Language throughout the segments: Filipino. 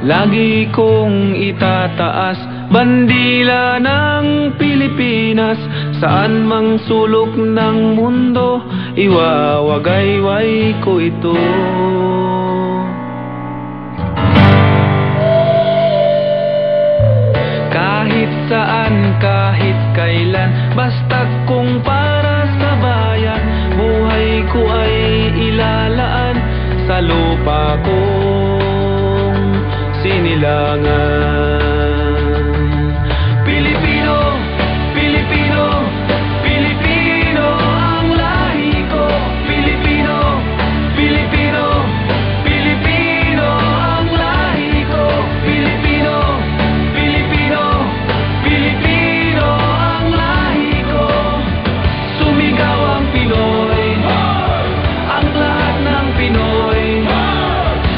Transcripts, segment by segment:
Lagi kong itataas bandila ng Pilipinas. Saan mang sulok ng mundo, iwawagayway ko ito. Kahit saan, kahit kailan, basta't kung para sa bayan, buhay ko ay ilalaan sa lupa kong sinilangan. Pilipino, Pilipino, Pilipino ang lahi ko. Pilipino, Pilipino, Pilipino ang lahi ko. Pilipino, Pilipino, Pilipino ang lahi ko. Sumigaw ang Pinoy, ang lahat ng Pinoy,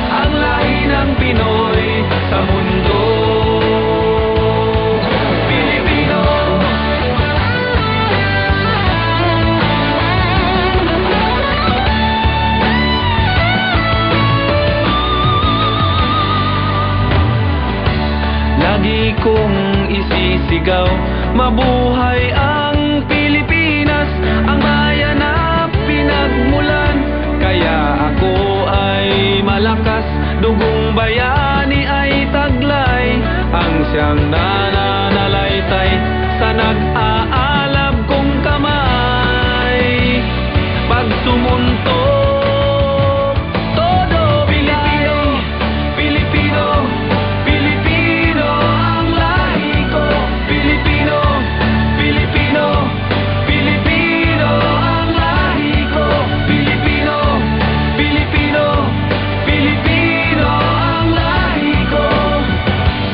ang lahi ng Pinoy sa mundo. Pilipino. Lagi kong isisigaw, mabuhay ang Pilipinas, ang bayan na pinagmulan. Kaya ako ay malakas, dugong bayani ay taglay, ang siyang nananalaytay sa nag-aalab kong kamay. Pag sumuntok, todo bilay. Pilipino, Pilipino ang lahi ko. Pilipino, Pilipino, Pilipino ang lahi ko. Pilipino, Pilipino, Pilipino ang lahi ko.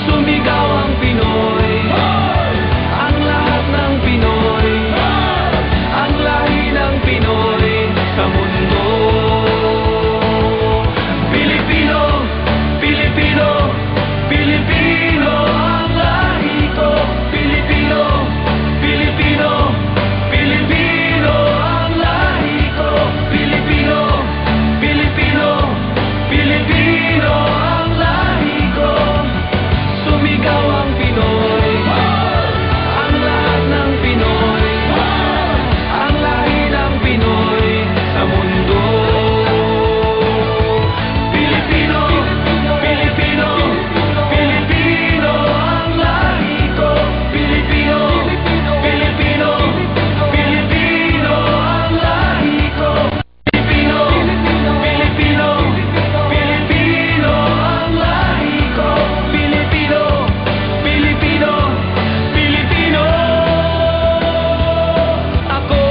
Sumigaw ang Pinoy, ang lahat ng Pinoy, ang lahi ng Pinoy sa mundo. Pilipino, Pilipino, Pilipino ang lahi ko. Pilipino, Pilipino, Pilipino ang lahi ko. Pilipino, Pilipino, Pilipino ang lahi ko. Sumigaw ang Pinoy, ang lahat ng Pinoy, ang lahi ng Pinoy sa mundo. Pilipino, Pilipino, Pilipino ang lahi ko. Pilipino, Pilipino, Pilipino ang lahi ko. Pilipino, Pilipino, Pilipino ang lahi ko. Pilipino, Pilipino, Pilipino ako.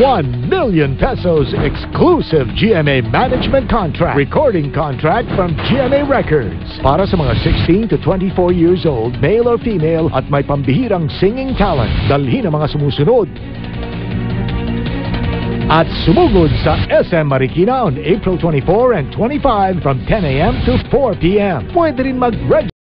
1,000,000 pesos exclusive GMA management contract, recording contract from GMA Records. Para sa mga 16 to 24 years old, male or female, at may pambihirang singing talent, dalhin ang mga sumusunod at sumugod sa SM Marikina on April 24 and 25 from 10 a.m. to 4 p.m. Pwede rin mag-register